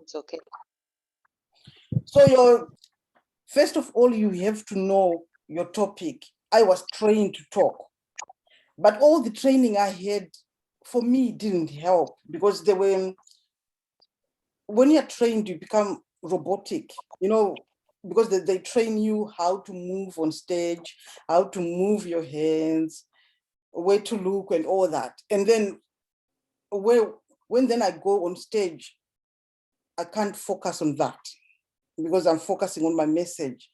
It's okay. So first of all, you have to know your topic. I was trained to talk, but all the training I had, for me, didn't help because when you're trained, you become robotic, because they train you how to move on stage, how to move your hands, where to look and all that. And then when then I go on stage, I can't focus on that because I'm focusing on my message.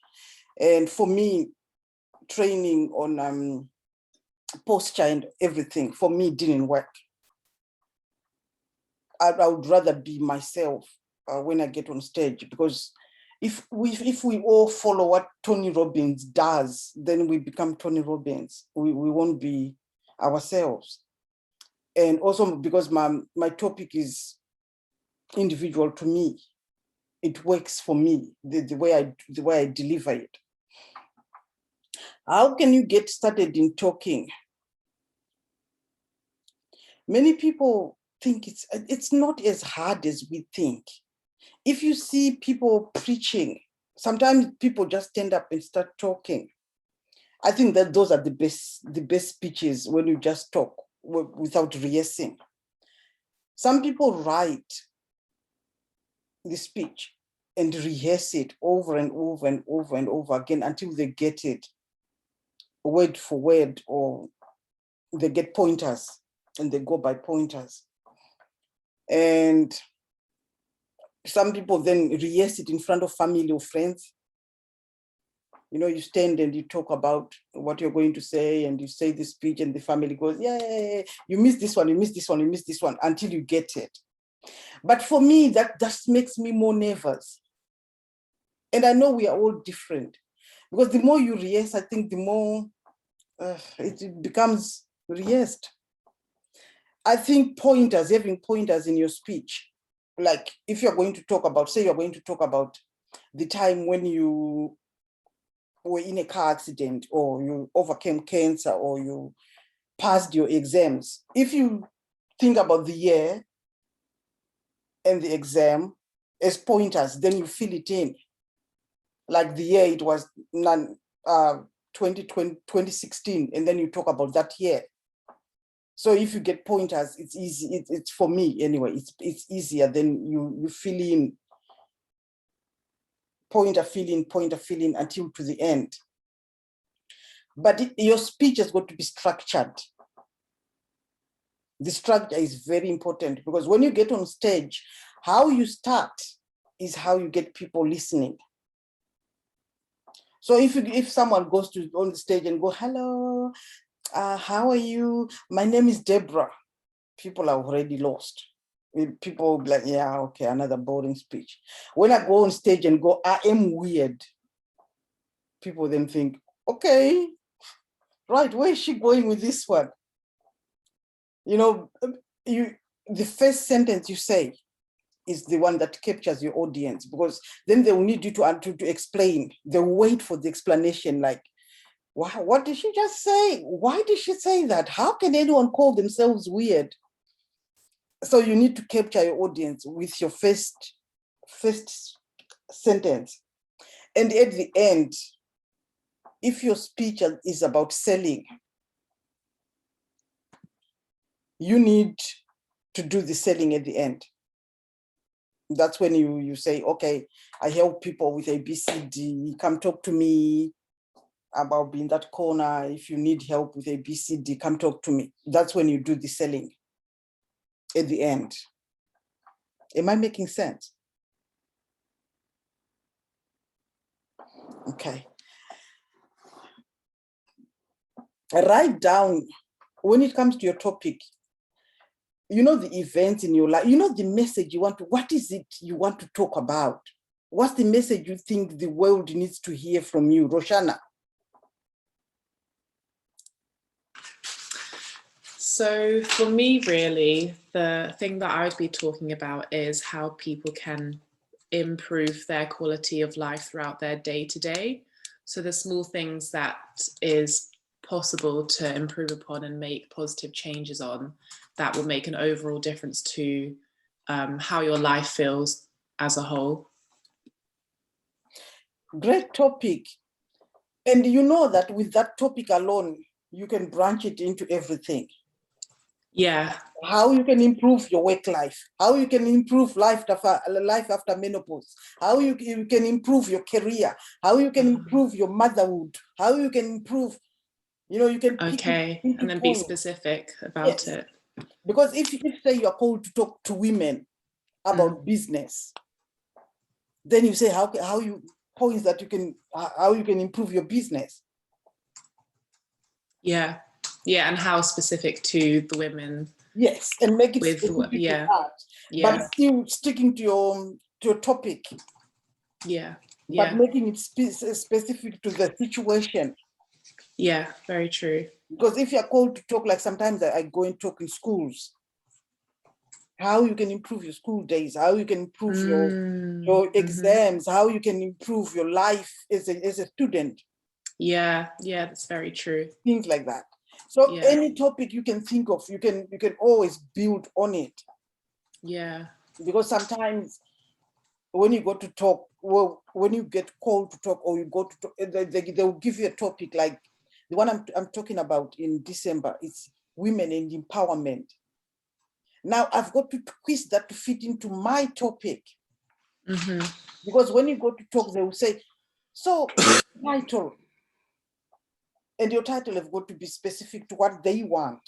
And for me, training on posture and everything, for me, didn't work. I would rather be myself when I get on stage, because if we all follow what Tony Robbins does, then we become Tony Robbins. We won't be ourselves. And also because my topic is individual to me, it works for me, the way I deliver it. How can you get started in talking? Many people think it's not as hard as we think. If you see people preaching, sometimes people just stand up and start talking. I think that those are the best speeches, when you just talk without rehearsing. Some people write the speech and rehearse it over and over and over and over again until they get it word for word, or they get pointers and they go by pointers. And some people then rehearse it in front of family or friends. You stand and you talk about what you're going to say, and you say the speech, and the family goes, yeah, you missed this one, you missed this one, you missed this one, until you get it. But for me, that just makes me more nervous. And I know we are all different, because the more you rehearse, I think the more it becomes rehearsed. I think having pointers in your speech, like if you're going to talk about, say you're going to talk about the time when you were in a car accident, or you overcame cancer, or you passed your exams. If you think about the year and the exam as pointers, then you fill it in. Like the year, it was 2016, and then you talk about that year. So if you get pointers, it's easy. It's for me anyway, it's easier. Then you fill in, pointer fill in until to the end. But your speech has got to be structured. The structure is very important, because when you get on stage, how you start is how you get people listening. So if someone goes on the stage and go, hello, how are you? My name is Deborah. People are already lost. People will be like, yeah, okay, another boring speech. When I go on stage and go, I am weird, people then think, okay, right, where is she going with this one? The first sentence you say is the one that captures your audience, because then they will need you to explain. They'll wait for the explanation, like, wow, what did she just say? Why did she say that? How can anyone call themselves weird? So you need to capture your audience with your first sentence. And at the end, if your speech is about selling, you need to do the selling at the end. That's when you say, okay, I help people with ABCD, come talk to me about being that corner. If you need help with ABCD, come talk to me. That's when you do the selling at the end. Am I making sense? Okay. Write down, when it comes to your topic, the events in your life, the message you want to, what is it you want to talk about? What's the message you think the world needs to hear from you, Roshana? So for me, really, the thing that I would be talking about is how people can improve their quality of life throughout their day-to-day. So the small things that is possible to improve upon and make positive changes on, that will make an overall difference to how your life feels as a whole. Great topic. And you know that with that topic alone, you can branch it into everything. Yeah. How you can improve your work life, how you can improve life after menopause, how you can improve your career, how you can improve your motherhood, how you can improve, you can pick Okay, and then be specific about it. Because if say you are called to talk to women about business, then you say how you points that you can how you can improve your business. Yeah, and how specific to the women. Yes, and make it specific to that, but still sticking to your topic. Yeah, but making it specific to the situation. Yeah, very true. Because if you're called to talk, like sometimes I go and talk in schools, how you can improve your school days, how you can improve your exams, how you can improve your life as a student. Yeah, that's very true. Things like that. So any topic you can think of, you can always build on it. Yeah. Because sometimes when you go to talk, well, when you get called to talk or you go to talk, they will give you a topic like the one I'm talking about in December. It's women and empowerment. Now I've got to twist that to fit into my topic. Because when you go to talk, they will say, so title. And your title have got to be specific to what they want.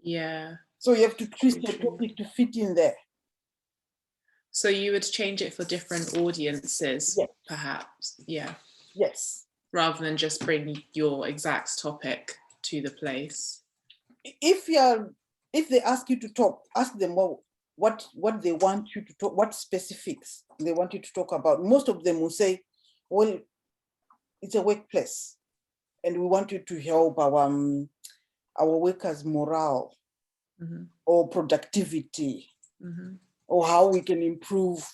Yeah. So you have to twist the topic to fit in there. So you would change it for different audiences, perhaps. Yeah. Yes. Rather than just bring your exact topic to the place. If they ask you to talk, ask them what they want you to talk, what specifics they want you to talk about. Most of them will say, well, it's a workplace and we want you to help our workers' morale or productivity or how we can improve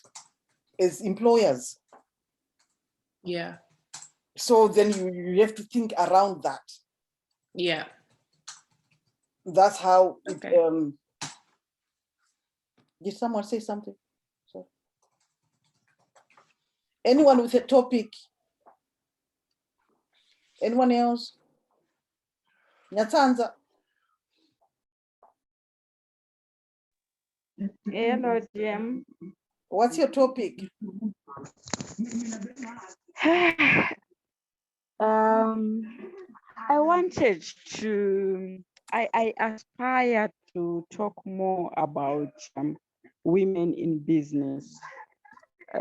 as employers. Yeah. So then you have to think around that. Yeah. That's how it, did someone say something? So anyone with a topic? Anyone else? Nyatanza. Hello, Jim. What's your topic? I wanted to, I aspire to talk more about women in business.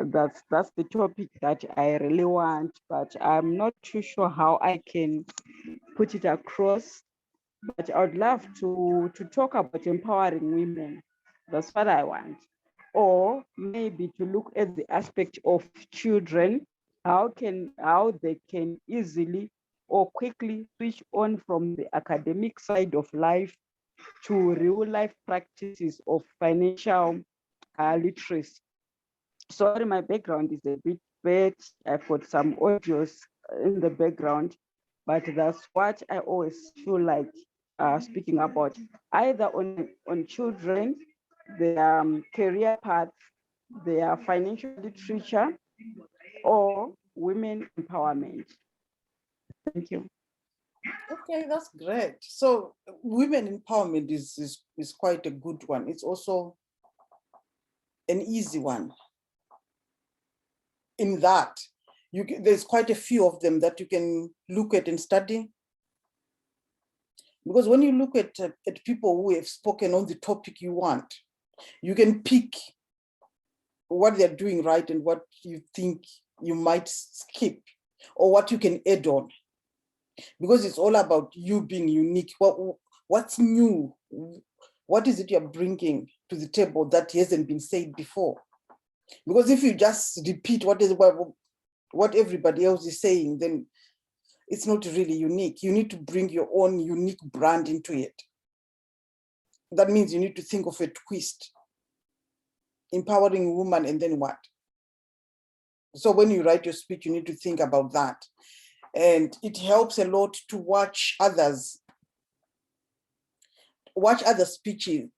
That's the topic that I really want, but I'm not too sure how I can put it across. But I would love to talk about empowering women. That's what I want. Or maybe to look at the aspect of children, how they can easily or quickly switch on from the academic side of life to real life practices of financial literacy. Sorry, my background is a bit bad. I've got some audios in the background, but that's what I always feel like speaking about, either on children, their career path, their financial literature, or women empowerment. Thank you. Okay, that's great. So women empowerment is quite a good one. It's also an easy one. In that, there's quite a few of them that you can look at and study. Because when you look at people who have spoken on the topic you want, you can pick what they're doing right and what you think you might skip or what you can add on. Because it's all about you being unique. What's new? What is it you're bringing to the table that hasn't been said before? Because if you just repeat what everybody else is saying, then it's not really unique. You need to bring your own unique brand into it. That means you need to think of a twist. Empowering a woman, and then what? So when you write your speech, you need to think about that. And it helps a lot to watch other speeches,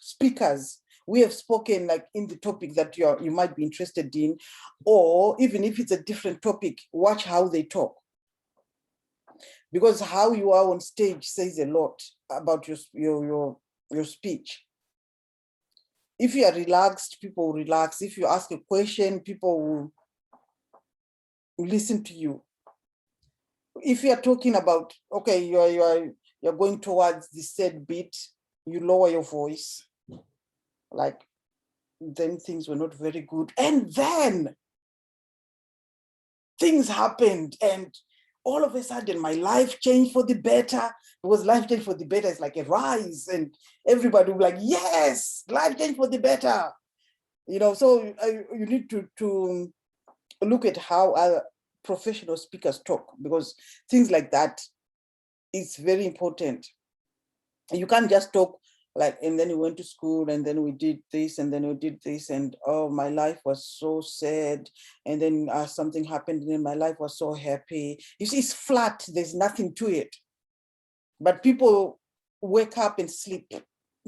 speakers We have spoken like in the topic that you might be interested in, or even if it's a different topic, watch how they talk. Because how you are on stage says a lot about your speech. If you are relaxed, people will relax. If you ask a question, people will listen to you. If you are talking about, okay, you're going towards the said beat, you lower your voice. Like, then things were not very good. And then things happened, and all of a sudden my life changed for the better. Because life change for the better is like a rise, and everybody will be like, yes, life change for the better. You know, so you need to look at how other professional speakers talk, because things like that is very important. You can't just talk like, and then we went to school, and then we did this, and then we did this, and oh, my life was so sad, and then something happened, and then my life was so happy. You see, it's flat, there's nothing to it. But people wake up and sleep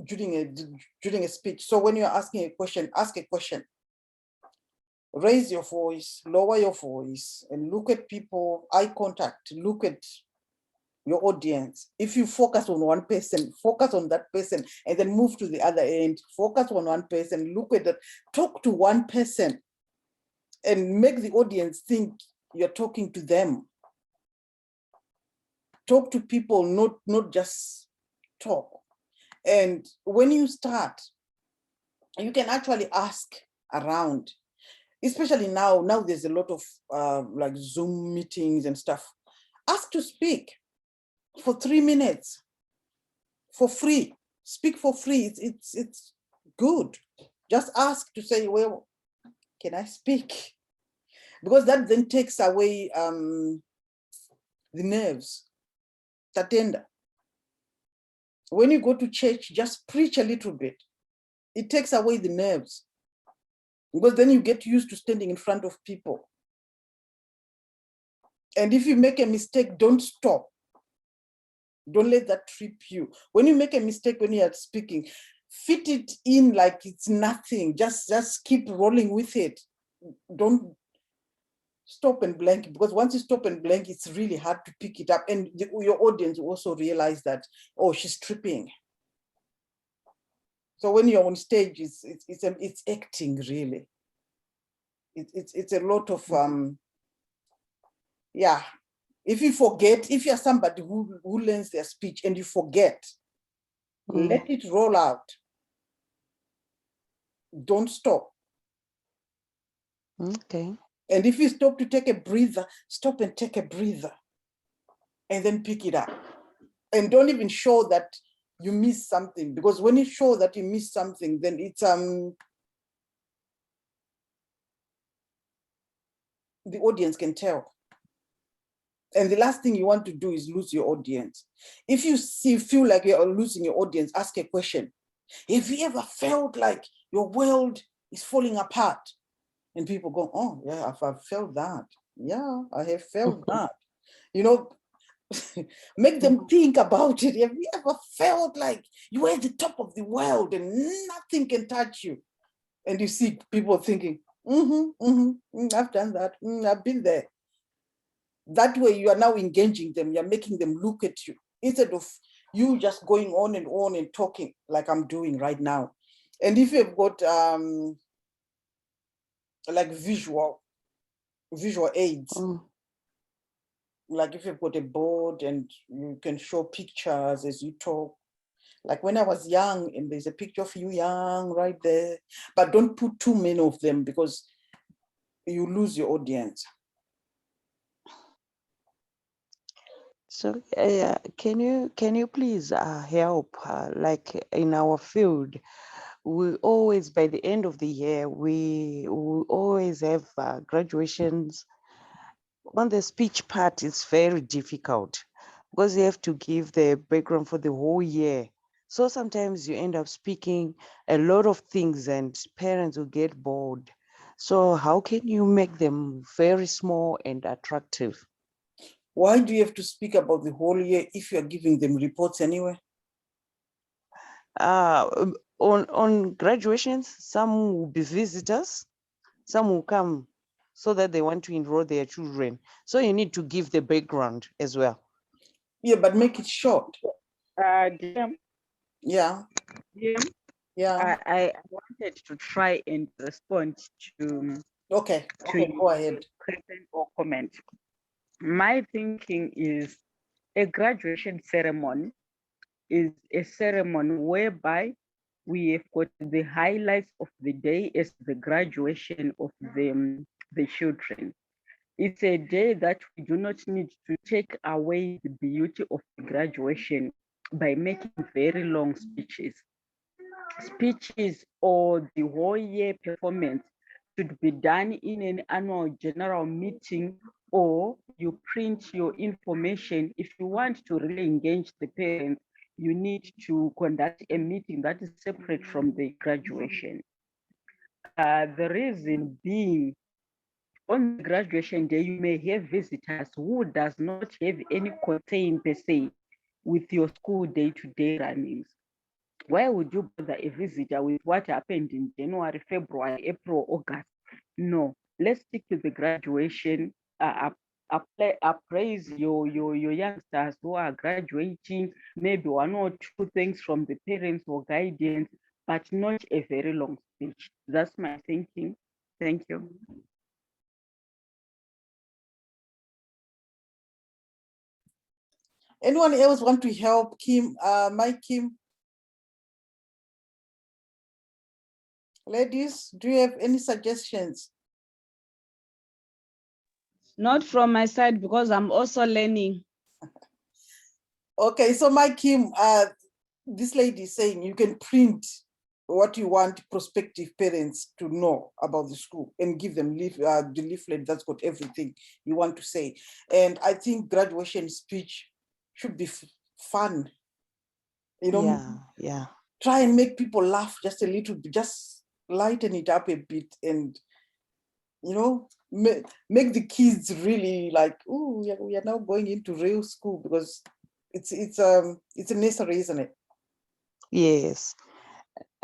during a speech. So when you're asking a question, ask a question. Raise your voice, lower your voice, and look at people, eye contact, look at your audience. If you focus on one person, focus on that person, and then move to the other end. Focus on one person, look at that, talk to one person, and make the audience think you're talking to them. Talk to people, not just talk. And when you start, you can actually ask around, especially now there's a lot of like Zoom meetings and stuff. Ask to speak for 3 minutes for free. Speak for free. It's good. Just ask to say, well, can I speak? Because that then takes away the nerves. Tatenda. When you go to church, just preach a little bit. It takes away the nerves, because then you get used to standing in front of people. And if you make a mistake, don't stop. Don't let that trip you. When you make a mistake when you are speaking, fit it in like it's nothing. Just keep rolling with it. Don't stop and blank, because once you stop and blank, it's really hard to pick it up. And your audience will also realize that, oh, she's tripping. So when you're on stage, it's acting really. It's a lot of yeah. If you forget, if you're somebody who learns their speech and you forget, let it roll out. Don't stop. Okay. And if you stop to take a breather, stop and take a breather, and then pick it up. And don't even show that you miss something, because when you show that you miss something, then it's the audience can tell. And the last thing you want to do is lose your audience. If you feel like you're losing your audience, ask a question. Have you ever felt like your world is falling apart? And people go, oh, yeah, I've felt that. Yeah, I have felt that. You know, make them think about it. Have you ever felt like you were at the top of the world and nothing can touch you? And you see people thinking, I've done that. I've been there. That way you are now engaging them. You're making them look at you instead of you just going on and talking like I'm doing right now. And if you've got like visual aids, like if you've got a board and you can show pictures as you talk, like when I was young, and there's a picture of you young right there, but don't put too many of them because you lose your audience. So can you please help, like in our field, we always, by the end of the year, we always have graduations. On the speech part, it's very difficult because you have to give the background for the whole year. So sometimes you end up speaking a lot of things and parents will get bored. So how can you make them very small and attractive? Why do you have to speak about the whole year if you're giving them reports anyway? on graduations, some will be visitors, some will come so that they want to enroll their children. So you need to give the background as well. Yeah, but make it short. DM, Yeah, DM, yeah. I wanted to try and respond to Okay, to okay, go your ahead. question or comment. My thinking is a graduation ceremony is a ceremony whereby we have got the highlights of the day as the graduation of the children. It's a day that we do not need to take away the beauty of the graduation by making very long speeches. Speeches or the whole year performance should be done in an annual general meeting, or you print your information. If you want to really engage the parents, you need to conduct a meeting that is separate from the graduation. The reason being, on the graduation day, you may have visitors who does not have any concern per se with your school day-to-day runnings. Why would you bother a visitor with what happened in January, February, April, August? No, let's stick to the graduation. Appraise your youngsters who are graduating, maybe one or two things from the parents or guidance, but not a very long speech. That's my thinking. Thank you. Anyone else want to help Kim? Mike, Kim? Ladies, do you have any suggestions? Not from my side, because I'm also learning. Okay, so Mike, Kim, this lady is saying you can print what you want prospective parents to know about the school and give them the leaflet that's got everything you want to say. And I think graduation speech should be fun. You know, Yeah. try and make people laugh just a little bit, just lighten it up a bit, and you know, make the kids really like, oh, we are now going into real school, because it's a nursery, isn't it? Yes.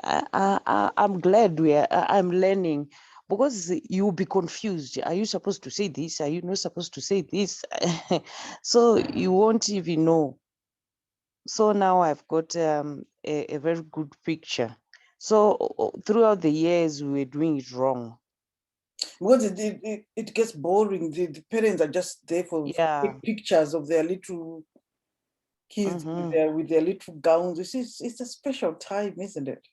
I'm glad I'm learning, because you'll be confused. Are you supposed to say this? Are you not supposed to say this? So you won't even know. So now I've got a very good picture. So throughout the years, we were doing it wrong. Because it gets boring. The parents are just there for Yeah. pictures of their little kids with their little gowns. It's a special time, isn't it?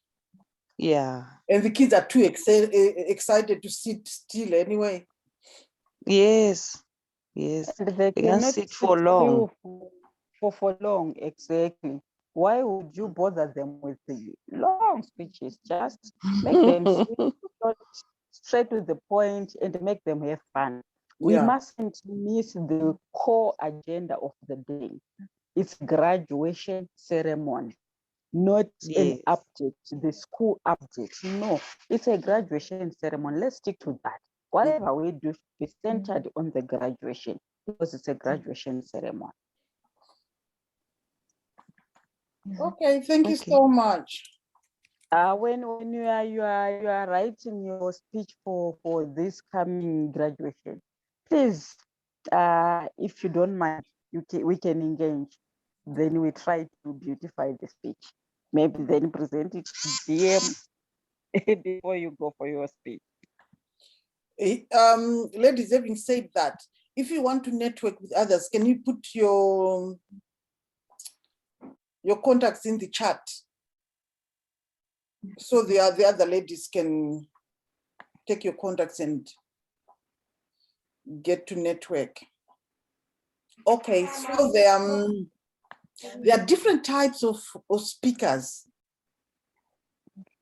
Yeah. And the kids are too excited to sit still anyway. Yes. Yes. And they They can't cannot sit for long. for long, exactly. Why would you bother them with the long speeches? Just make them short, straight to the point, and make them have fun. We Yeah. mustn't miss the core agenda of the day. It's graduation ceremony, not an Yes. update, the school update. No, it's a graduation ceremony. Let's stick to that. Whatever we do should be centered on the graduation, because it's a graduation ceremony. Okay, thank you Okay. so much. When you are writing your speech for this coming graduation, please, if you don't mind, we can engage. Then we try to beautify the speech. Maybe then present it to DM before you go for your speech. Ladies, having said that, if you want to network with others, can you put your contacts in the chat, so the other ladies can take your contacts and get to network? Okay, so there are different types of speakers.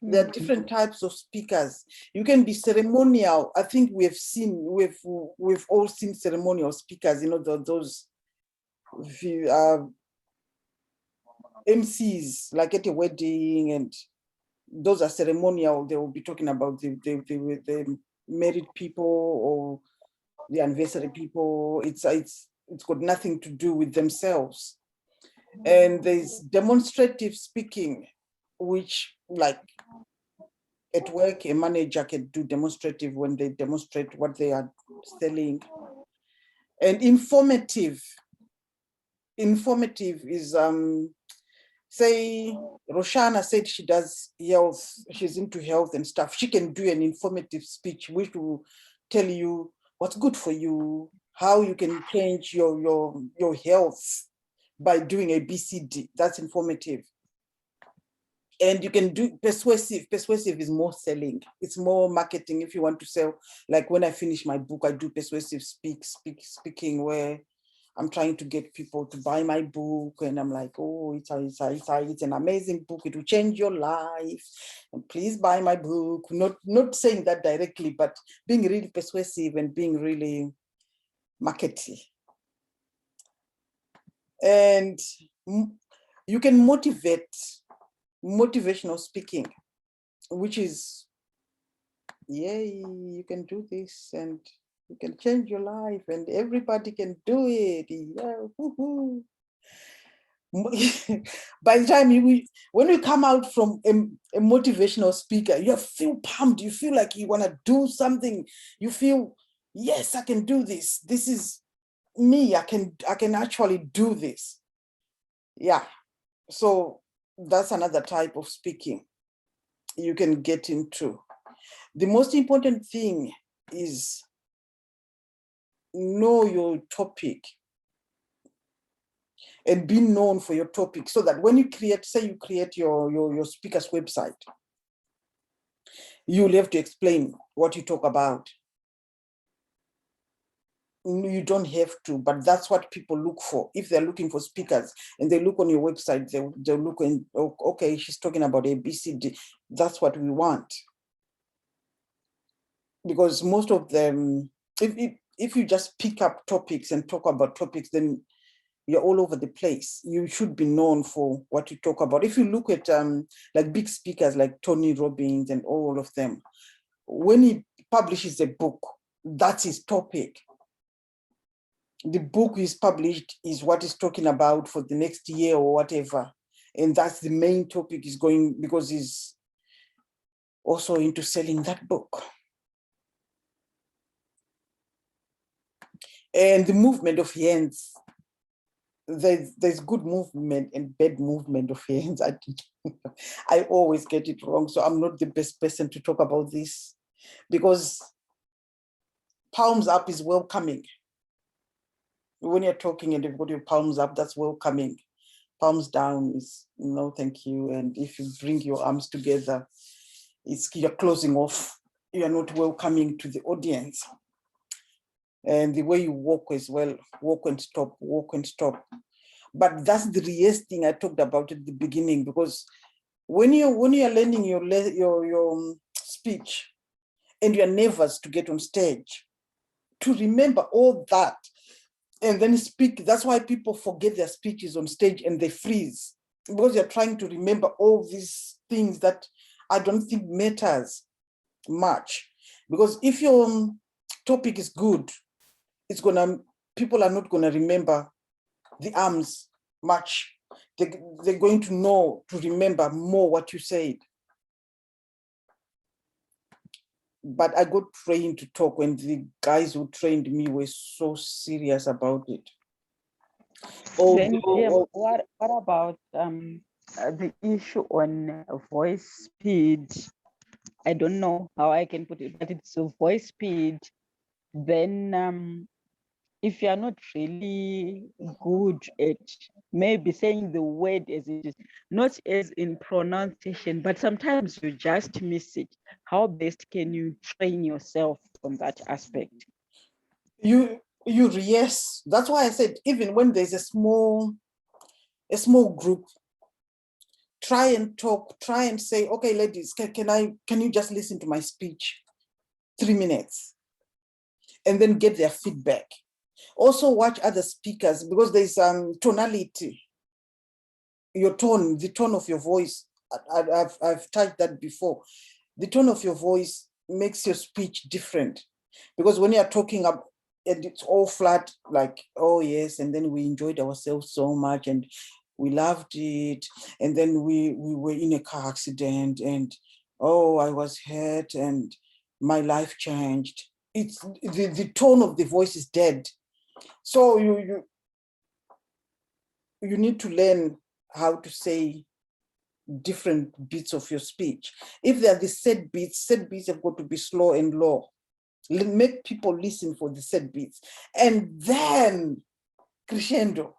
There are different types of speakers. You can be ceremonial. I think we've all seen ceremonial speakers, you know, those MCs, like at a wedding, and those are ceremonial. They will be talking about the married people or the anniversary people. It's got nothing to do with themselves. And there's demonstrative speaking, which like at work, a manager can do demonstrative when they demonstrate what they are selling. And informative is, say Roshana said she does health, she's into health and stuff. She can do an informative speech which will tell you what's good for you, how you can change your health by doing a BCD. That's informative. And you can do persuasive. Persuasive is more selling. It's more marketing. If you want to sell, like when I finish my book, I do persuasive speaking where I'm trying to get people to buy my book, and I'm like, oh, it's an amazing book. It will change your life. And please buy my book. Not saying that directly, but being really persuasive and being really markety. And you can motivate. Motivational speaking, which is, yay, you can do this and you can change your life and everybody can do it. Yeah, woohoo. By the time when you come out from a motivational speaker, you feel pumped. You feel like you want to do something. You feel, yes, I can do this. This is me. I can actually do this. Yeah. So that's another type of speaking you can get into. The most important thing is know your topic and be known for your topic, so that when you create, say you create your speaker's website, you'll have to explain what you talk about. You don't have to, but that's what people look for. If they're looking for speakers and they look on your website, they'll look and, oh, okay, she's talking about ABCD. That's what we want. Because most of them, if you just pick up topics and talk about topics, then you're all over the place. You should be known for what you talk about. If you look at like big speakers like Tony Robbins and all of them, when he publishes a book, that's his topic. The book is published is what he's talking about for the next year or whatever. And that's the main topic is going, because he's also into selling that book. And the movement of hands, there's good movement and bad movement of hands. I always get it wrong. So I'm not the best person to talk about this, because palms up is welcoming. When you're talking and you've got your palms up, that's welcoming. Palms down is no, thank you. And if you bring your arms together, you're closing off. You're not welcoming to the audience. And the way you walk as well, walk and stop, walk and stop. But that's the real thing I talked about at the beginning, because when you're learning your speech and you're nervous to get on stage, to remember all that and then speak. That's why people forget their speeches on stage and they freeze, because they're trying to remember all these things that I don't think matters much. Because if your topic is good, people are not gonna remember the arms much. They're going to know to remember more what you said. But I got trained to talk when the guys who trained me were so serious about it. Then, what about the issue on voice speed? I don't know how I can put it, but it's a voice speed. Then if you're not really good at maybe saying the word as it is, not as in pronunciation, but sometimes you just miss it. How best can you train yourself on that aspect? Yes, that's why I said, even when there's a small group, try and talk, try and say, okay, ladies, can you just listen to my speech 3 minutes, and then get their feedback. Also watch other speakers, because there's tonality, your tone, the tone of your voice. I've touched that before. The tone of your voice makes your speech different, because when you're talking up and it's all flat, like, oh yes, and then we enjoyed ourselves so much, and we loved it, and then we were in a car accident, and oh, I was hurt, and my life changed. It's the tone of the voice is dead. So you need to learn how to say different bits of your speech. If they are the set beats have got to be slow and low. Make people listen for the set beats, and then crescendo.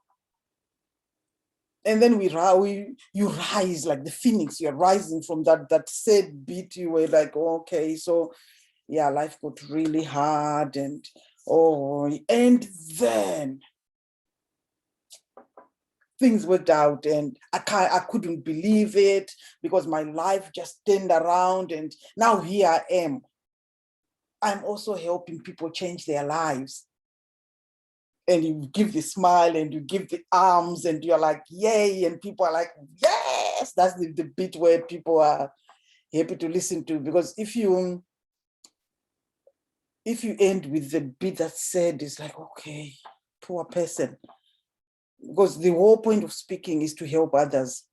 And then you rise like the phoenix. You're rising from that set beat. You were like, okay, so yeah, life got really hard, and then things worked out, and I couldn't believe it, because my life just turned around, and now here I am. I'm also helping people change their lives. And you give the smile, and you give the arms, and you're like, yay, and people are like, yes. That's the bit where people are happy to listen to, because if you end with the bit that's said, it's like, okay, poor person. Because the whole point of speaking is to help others.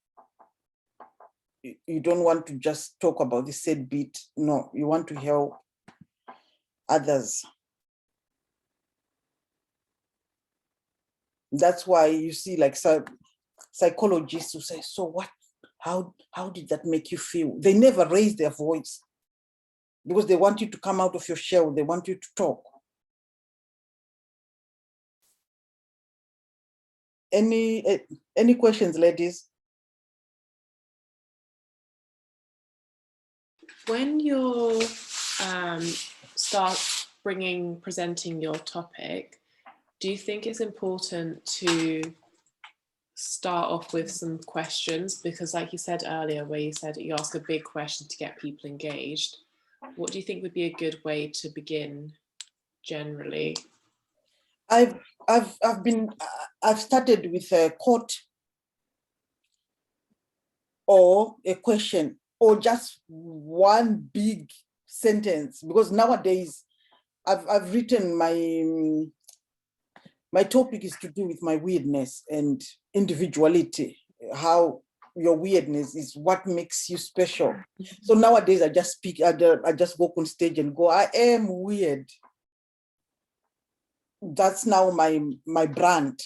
You don't want to just talk about the said bit. No, you want to help others. That's why you see, like, psychologists who say, so what, how did that make you feel? They never raise their voice, because they want you to come out of your shell. They want you to talk. Any questions, ladies? When you're presenting your topic, do you think it's important to start off with some questions? Because like you said earlier, where you said you ask a big question to get people engaged, what do you think would be a good way to begin generally? I've started with a quote or a question, or just one big sentence, because nowadays I've written my topic is to do with my weirdness and individuality, how your weirdness is what makes you special. So nowadays I just speak, I just walk on stage and go, I am weird. That's now my brand.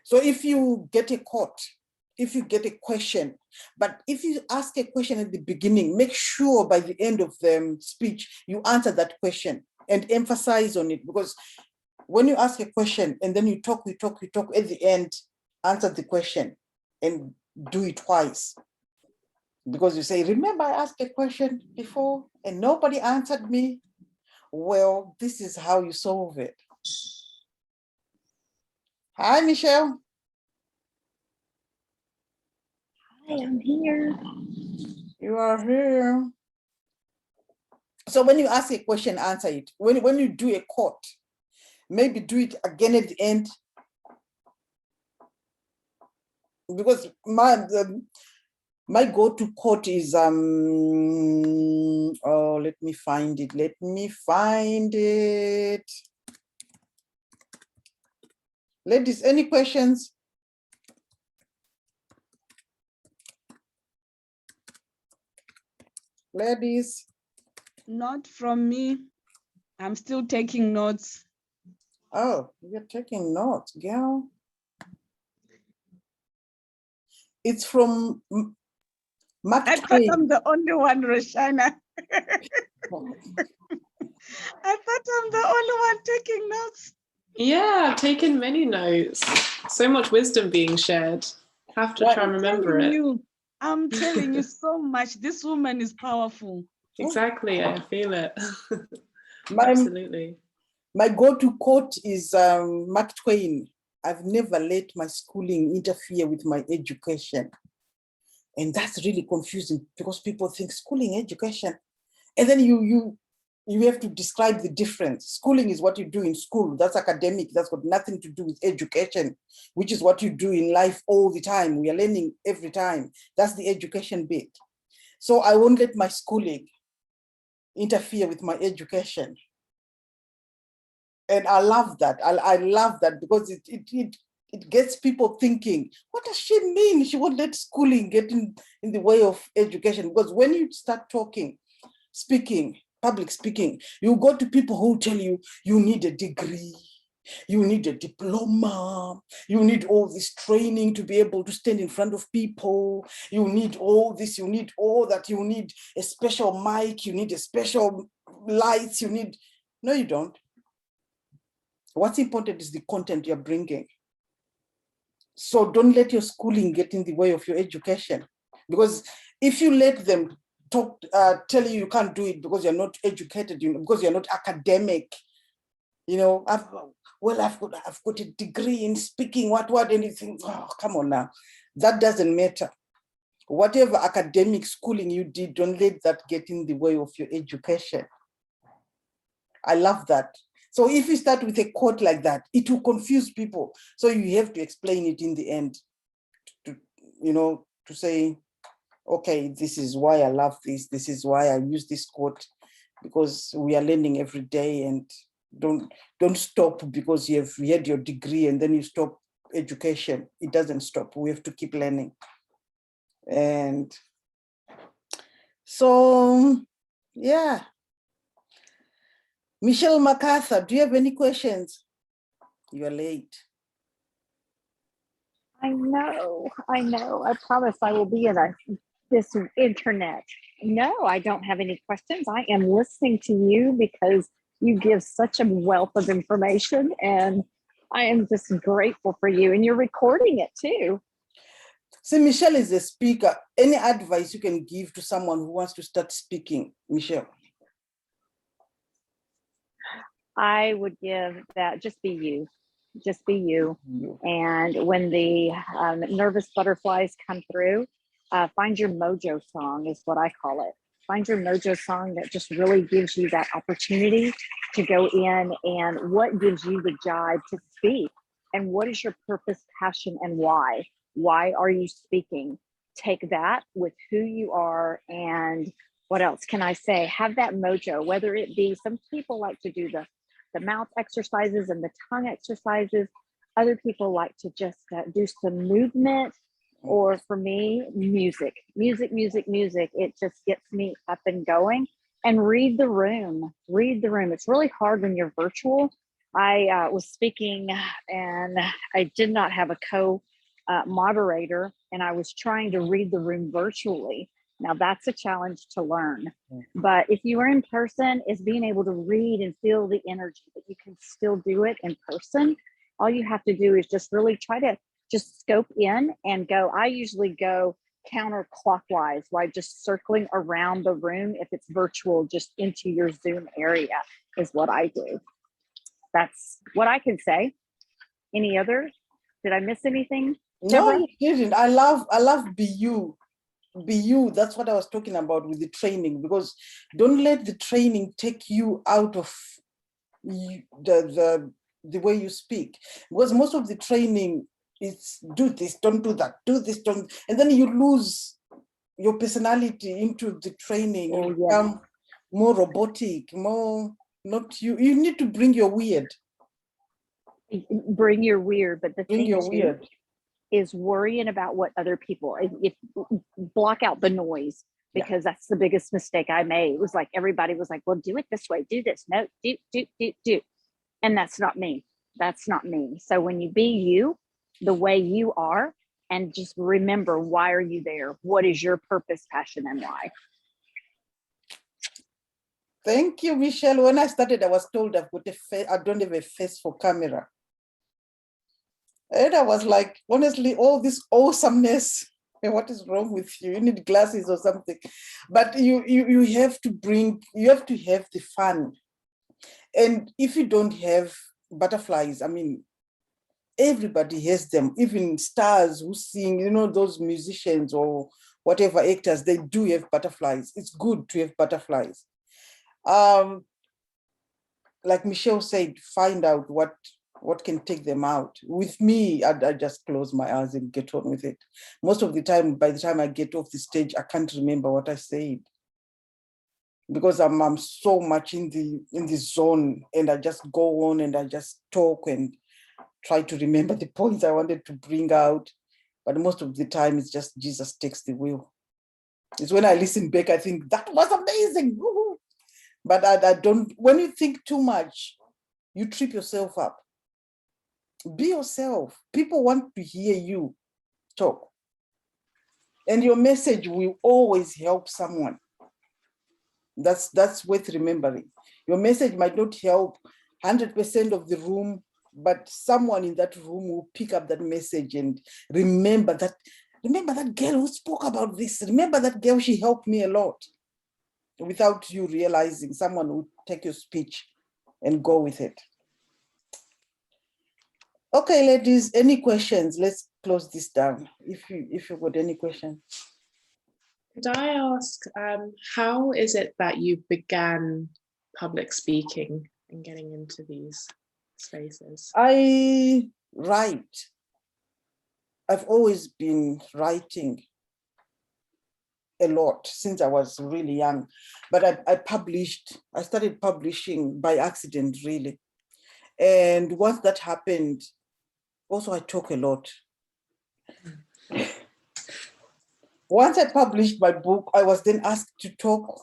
So if you get a quote, if you get a question, but if you ask a question at the beginning, make sure by the end of the speech, you answer that question and emphasize on it. Because when you ask a question and then you talk, at the end, answer the question and do it twice. Because you say, remember I asked a question before and nobody answered me? Well, this is how you solve it. Hi, Michelle. Hi, I'm here. You are here. So when you ask a question, answer it. When you do a quote, maybe do it again at the end. Because my go-to quote is, let me find it. Ladies, any questions? Ladies? Not from me. I'm still taking notes. Oh, you're taking notes, girl. It's from Mark I thought Twain. I'm the only one, Roshana. I thought I'm the only one taking notes. Yeah, I've taken many notes. So much wisdom being shared. Have to try and remember it. I'm telling you so much. This woman is powerful. Exactly, I feel it. Absolutely. My go-to quote is Mark Twain. I've never let my schooling interfere with my education. And that's really confusing, because people think schooling, education, and then you have to describe the difference. Schooling is what you do in school. That's academic. That's got nothing to do with education, which is what you do in life all the time. We are learning every time. That's the education bit. So I won't let my schooling interfere with my education. And I love that. I love that, because it gets people thinking, what does she mean? She won't let schooling get in the way of education. Because when you start talking, speaking, public speaking, you go to people who tell you, you need a degree, you need a diploma, you need all this training to be able to stand in front of people, you need all this, you need all that, you need a special mic, you need a special lights, you need, no, you don't. What's important is the content you're bringing. So don't let your schooling get in the way of your education, because if you let them talk, tell you can't do it because you're not educated, because you're not academic, I've got a degree in speaking, what, anything. Oh, come on now. That doesn't matter. Whatever academic schooling you did, don't let that get in the way of your education. I love that. So if you start with a quote like that, it will confuse people. So you have to explain it in the end to say, okay, this is why I love this. This is why I use this quote, because we are learning every day, and don't stop because you have had your degree and then you stop education. It doesn't stop. We have to keep learning. And so, yeah. Michelle MacArthur, do you have any questions? You are late. I know. I promise I will be in this internet. No, I don't have any questions. I am listening to you because you give such a wealth of information, and I am just grateful for you, and you're recording it too. See, Michelle is a speaker. Any advice you can give to someone who wants to start speaking, Michelle? I would give that, just be you. Just be you. And when the nervous butterflies come through, find your mojo song is what I call it. Find your mojo song that just really gives you that opportunity to go in, and what gives you the jive to speak, and what is your purpose, passion, and why? Why are you speaking? Take that with who you are, and what else can I say? Have that mojo, whether it be, some people like to do the mouth exercises and the tongue exercises. Other people like to just do some movement, or for me, music. It just gets me up and going. And read the room. It's really hard when you're virtual. I was speaking and I did not have a co-moderator, and I was trying to read the room virtually. Now that's a challenge to learn. But if you are in person, it's being able to read and feel the energy, but you can still do it in person. All you have to do is just really try to just scope in and go. I usually go counterclockwise, right? Just circling around the room. If it's virtual, just into your Zoom area is what I do. That's what I can say. Any other? Did I miss anything? No, you didn't. I love be you. Be you. That's what I was talking about with the training, because don't let the training take you out of the way you speak, because most of the training is do this, don't do that, do this, don't, and then you lose your personality into the training. You become more robotic, more not you. You need to bring your weird. Bring your weird, but the bring thing your weird is worrying about what other people, if block out the noise, because that's the biggest mistake I made. It was like, everybody was like, well, do it this way, do this, no, do. And that's not me. So when you be you, the way you are, and just remember, why are you there? What is your purpose, passion, and why? Thank you, Michelle. When I started, I was told I've got a face, I don't have a face for camera. And I was like, honestly, all this awesomeness, what is wrong with you? You need glasses or something. But you have to have the fun. And if you don't have butterflies, I mean, everybody has them, even stars who sing, those musicians or whatever actors, they do have butterflies. It's good to have butterflies. Like Michelle said, find out what can take them out. With me, I just close my eyes and get on with it. Most of the time, by the time I get off the stage, I can't remember what I said, because I'm so much in the zone, and I just go on and I just talk, and try to remember the points I wanted to bring out. But most of the time, it's just Jesus takes the wheel. It's when I listen back, I think that was amazing. Woo-hoo. But I don't, when you think too much, you trip yourself up. Be yourself. People want to hear you talk. And your message will always help someone. That's worth remembering. Your message might not help 100% of the room, but someone in that room will pick up that message and remember that girl who spoke about this. Remember that girl, she helped me a lot. Without you realizing, someone will take your speech and go with it. Okay, ladies, any questions? Let's close this down. If you got any questions. Could I ask, how is it that you began public speaking and getting into these spaces? I write. I've always been writing a lot since I was really young, but I started publishing by accident, really. And once that happened, also I talk a lot. Once I published my book, I was then asked to talk.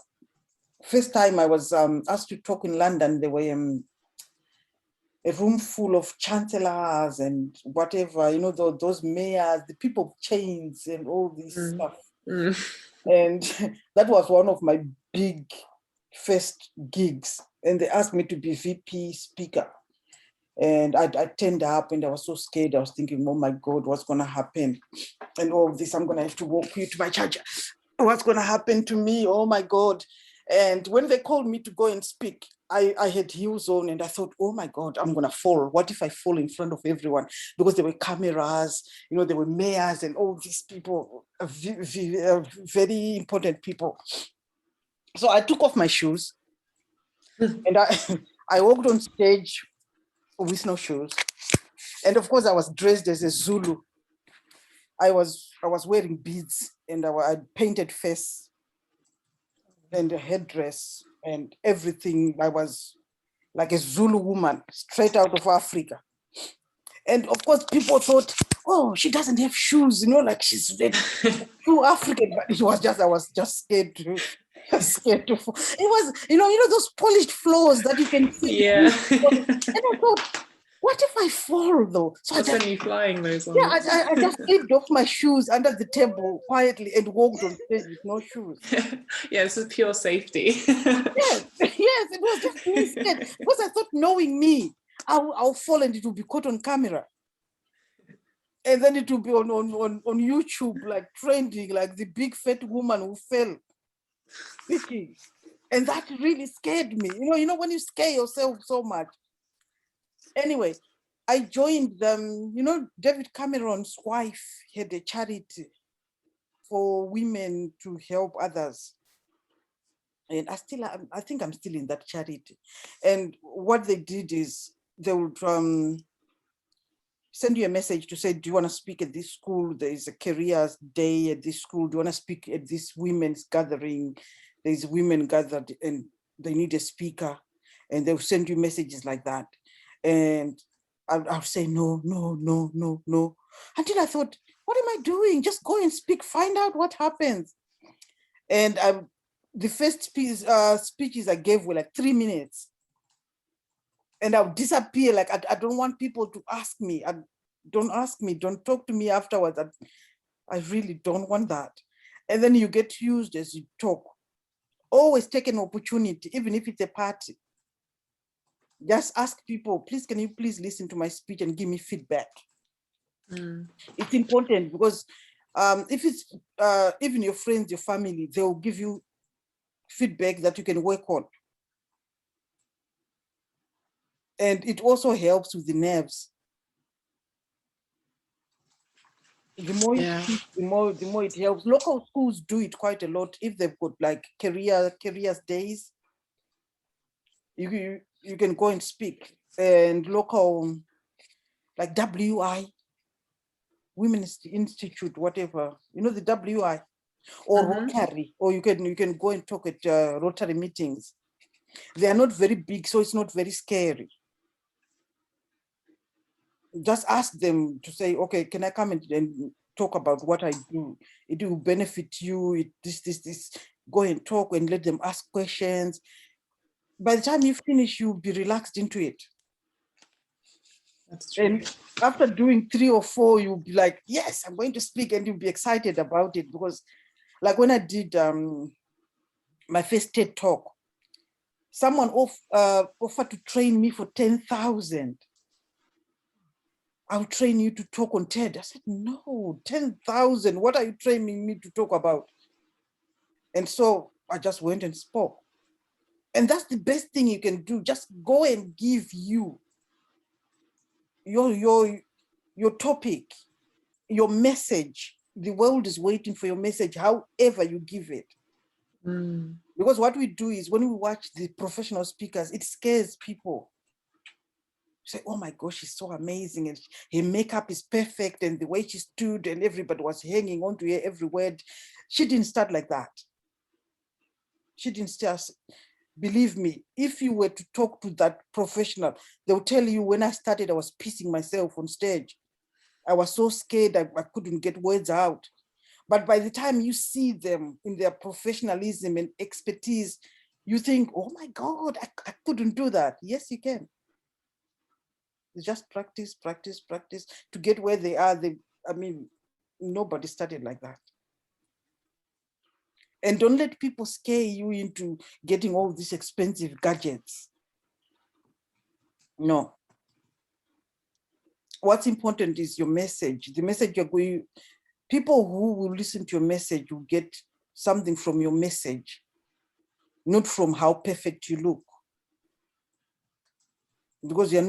First time I was asked to talk in London, there were a room full of chancellors and whatever, you know, those mayors, the people of chains and all this stuff. And that was one of my big first gigs. And they asked me to be VP speaker. And I turned up and I was so scared. I was thinking, oh my God, what's going to happen? And all this, I'm going to have to walk you to my charger. What's going to happen to me? Oh my God. And when they called me to go and speak, I had heels on and I thought, oh my God, I'm going to fall. What if I fall in front of everyone? Because there were cameras, you know, there were mayors and all these people, very important people. So I took off my shoes and I walked on stage with no shoes. And of course, I was dressed as a Zulu. I was wearing beads and I had painted face and a headdress and everything. I was like a Zulu woman, straight out of Africa. And of course, people thought, oh, she doesn't have shoes, you know, like she's too African. But it was just, I was just scared to fall. It was, you know, those polished floors that you can see. Yeah. And I thought, what if I fall though? So I'll send you flying those ones. Yeah, I just slipped off my shoes under the table quietly and walked on stage with no shoes. Yeah, this is pure safety. Yes, it was just being scared. Because I thought, knowing me, I'll fall and it will be caught on camera. And then it will be on YouTube, like trending, like the big fat woman who fell speaking. And that really scared me. You know, when you scare yourself so much. Anyway, I joined them. You know, David Cameron's wife had a charity for women to help others. And I think I'm still in that charity. And what they did is they would send you a message to say, do you want to speak at this school? There is a careers day at this school. Do you want to speak at this women's gathering? There's women gathered and they need a speaker. And they'll send you messages like that. And I'll say, no. Until I thought, what am I doing? Just go and speak, find out what happens. And the first speeches I gave were like 3 minutes. And I'll disappear, like I don't want people to ask me. Don't ask me, don't talk to me afterwards. I really don't want that. And then you get used as you talk. Always take an opportunity, even if it's a party. Just ask people, please, can you please listen to my speech and give me feedback? It's important because if it's even your friends, your family, they'll give you feedback that you can work on. And it also helps with the nerves. The more you speak, the more it helps. Local schools do it quite a lot. If they've got like careers days, you can go and speak. And local, like WI, Women's Institute, whatever, you know, the WI, or Rotary, or you can go and talk at Rotary meetings. They are not very big, so it's not very scary. just ask them to say, okay, can I come and talk about what I do? It will benefit you, this. Go and talk and let them ask questions. By the time you finish, you'll be relaxed into it. That's true. And after doing 3 or 4, you'll be like, yes, I'm going to speak, and you'll be excited about it. Because like when I did my first TED talk, someone offered to train me for 10,000. I'll train you to talk on TED. I said, no, 10,000. What are you training me to talk about? And so I just went and spoke. And that's the best thing you can do. Just go and give your topic, your message. The world is waiting for your message, however you give it. Mm. Because what we do is when we watch the professional speakers, it scares people. Say, oh my gosh, she's so amazing, and her makeup is perfect, and the way she stood, and everybody was hanging on to her every word. She didn't start like that. She didn't start. Believe me, if you were to talk to that professional, they'll tell you, when I started, I was pissing myself on stage. I was so scared I couldn't get words out. But by the time you see them in their professionalism and expertise, you think, oh my God, I couldn't do that. Yes, you can. Just practice, practice, practice to get where they are. I mean, nobody started like that. And don't let people scare you into getting all these expensive gadgets. No. What's important is your message. The message you're going, people who will listen to your message will get something from your message, not from how perfect you look. Because you're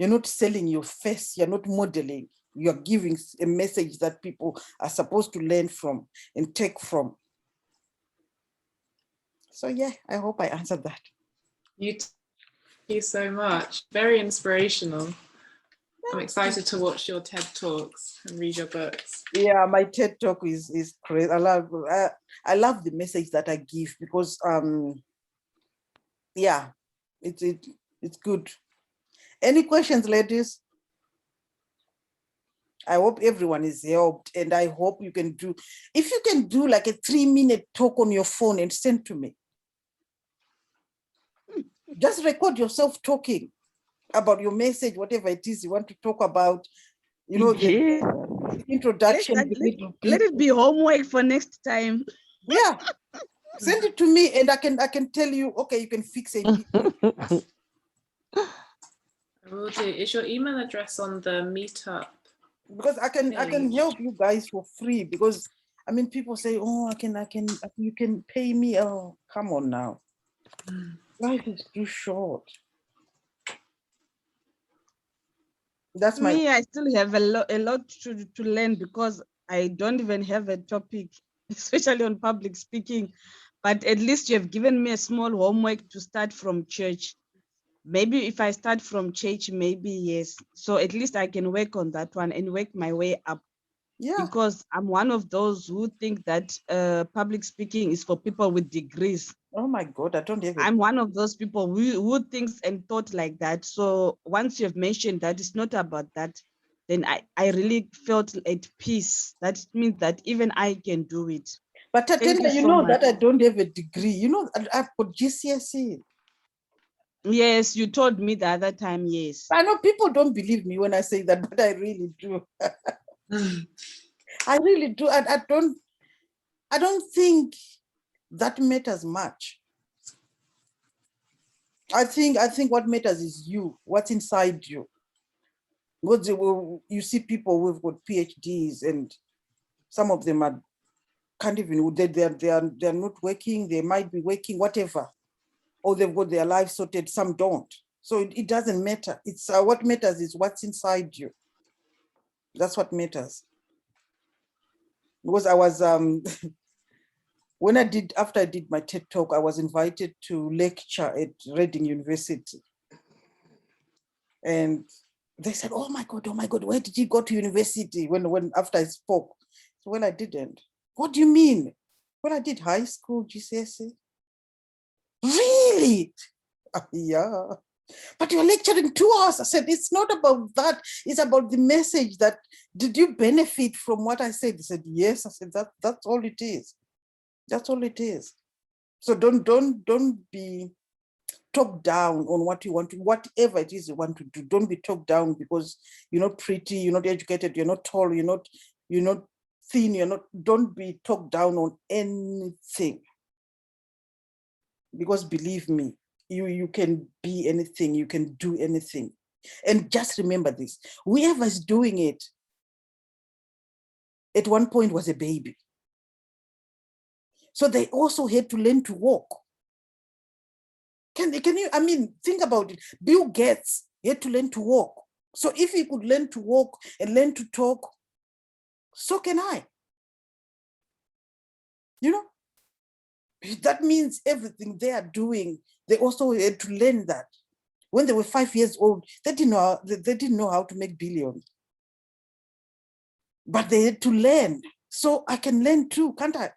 not selling your face, you're not modeling, you're giving a message that people are supposed to learn from and take from. So yeah, I hope I answered that. Thank you so much. Very inspirational. I'm excited to watch your TED Talks and read your books. Yeah, my TED Talk is great. I love the message that I give, because yeah, it's good. Any questions, ladies? I hope everyone is helped, and I hope you can do, if you can do like a 3-minute talk on your phone and send to me. Just record yourself talking about your message, whatever it is you want to talk about. You know, Yeah. the introduction. Let it be homework for next time. Yeah, send it to me, and I can tell you, okay, you can fix it. I will do. Is your email address on the meetup? Because I can page? help you guys for free, because I mean, people say, oh, you can pay me. Oh, come on now. Life is too short. That's my Me, I still have a lot to learn, because I don't even have a topic, especially on public speaking. But at least you have given me a small homework to start from church. Maybe if I start from church, maybe yes. So at least I can work on that one and work my way up. yeah. Because I'm one of those who think that public speaking is for people with degrees. Oh my God, I don't even. I'm one of those people who thinks and thought like that. So once you've mentioned that it's not about that, then I really felt at peace. That means that even I can do it. But Tatenda, you so know much. that I don't have a degree. You know, I've got GCSE. Yes, you told me the other time, yes. I know people don't believe me when I say that, but I really do. I really do. I don't think that matters much. I think what matters is you, what's inside you. Because you see people who've got PhDs, and some of them can't even, they're not working, they might be working, whatever, or they've got their life sorted, some don't. So it doesn't matter. It's what matters is what's inside you. That's what matters. Because I was after I did my TED Talk, I was invited to lecture at Reading University. And they said, oh my God, where did you go to university when after I spoke? So, well, I didn't. What do you mean? Well, I did high school, GCSE. Really? Yeah. But you're lecturing 2 hours. I said, it's not about that. It's about the message that, did you benefit from what I said? They said, yes. I said, that's all it is. That's all it is. So don't be talked down on what you want to, whatever it is you want to do. Don't be talked down because you're not pretty, you're not educated, you're not tall, you're not thin, don't be talked down on anything. Because believe me, you can be anything, you can do anything. And just remember this, whoever is doing it at one point was a baby. So they also had to learn to walk. Can you, I mean, think about it. Bill Gates had to learn to walk. So if he could learn to walk and learn to talk, so can I. That means everything they are doing, they also had to learn that. When they were 5 years old, they didn't know how to make billions. But they had to learn. So I can learn too, can't I?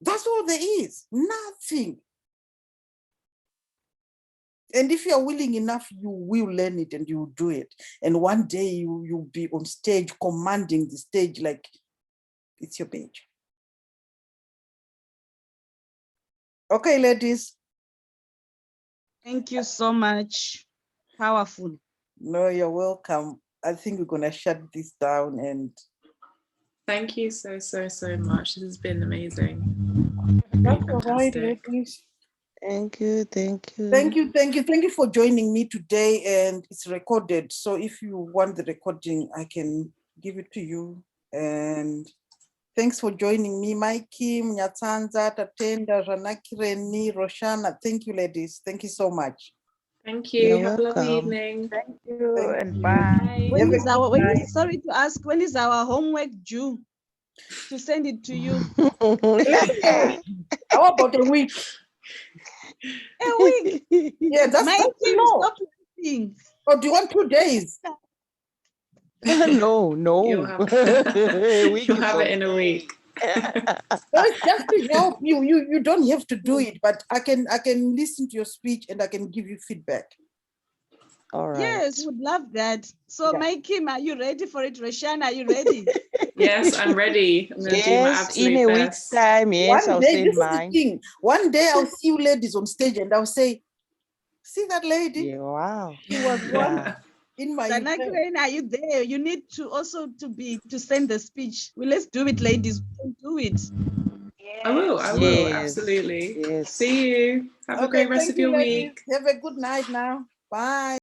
That's all there is, nothing. And if you're willing enough, you will learn it and you will do it. And one day you'll be on stage, commanding the stage like it's your page. Okay, ladies. Thank you so much. Powerful. No, you're welcome. I think we're going to shut this down and. Thank you so much. This has been amazing. That's all right, Fantastic. ladies. Thank you. Thank you for joining me today, and it's recorded. So if you want the recording, I can give it to you. And thanks for joining me, Mikey, Nyatanza, Tatenda, Ranakireni, Roshana. Thank you, ladies. Thank you so much. Thank you. You're Have a lovely welcome. evening. Thank you Thank and you. bye. When Have a is our, good when night. is, sorry to ask, when is our homework due to send it to you? How about a week? A week. Yeah, that's My no. team stop laughing. Or do you want 2 days? No. You'll have, Week you'll is have it in a okay. week. No, it's just to help you. You don't have to do it, but I can listen to your speech and I can give you feedback. All right. Yes, would love that. So, Yeah. Mikey, are you ready for it? Roshana, are you ready? Yes, I'm ready. I'm going to do my Yes, in absolute a week's best. time. Yes, One I'll day, send this is the mine. thing. One day I'll see you ladies on stage and I'll say, see that lady? Yeah, wow. She was one Wow. in my event. Sanakren, are you there? You need to also to send the speech. Well, let's do it, ladies. We can do it. I will, Yes. absolutely. Yes. See you. Have a Okay, great rest thank of you, your ladies. week. Have a good night now. Bye.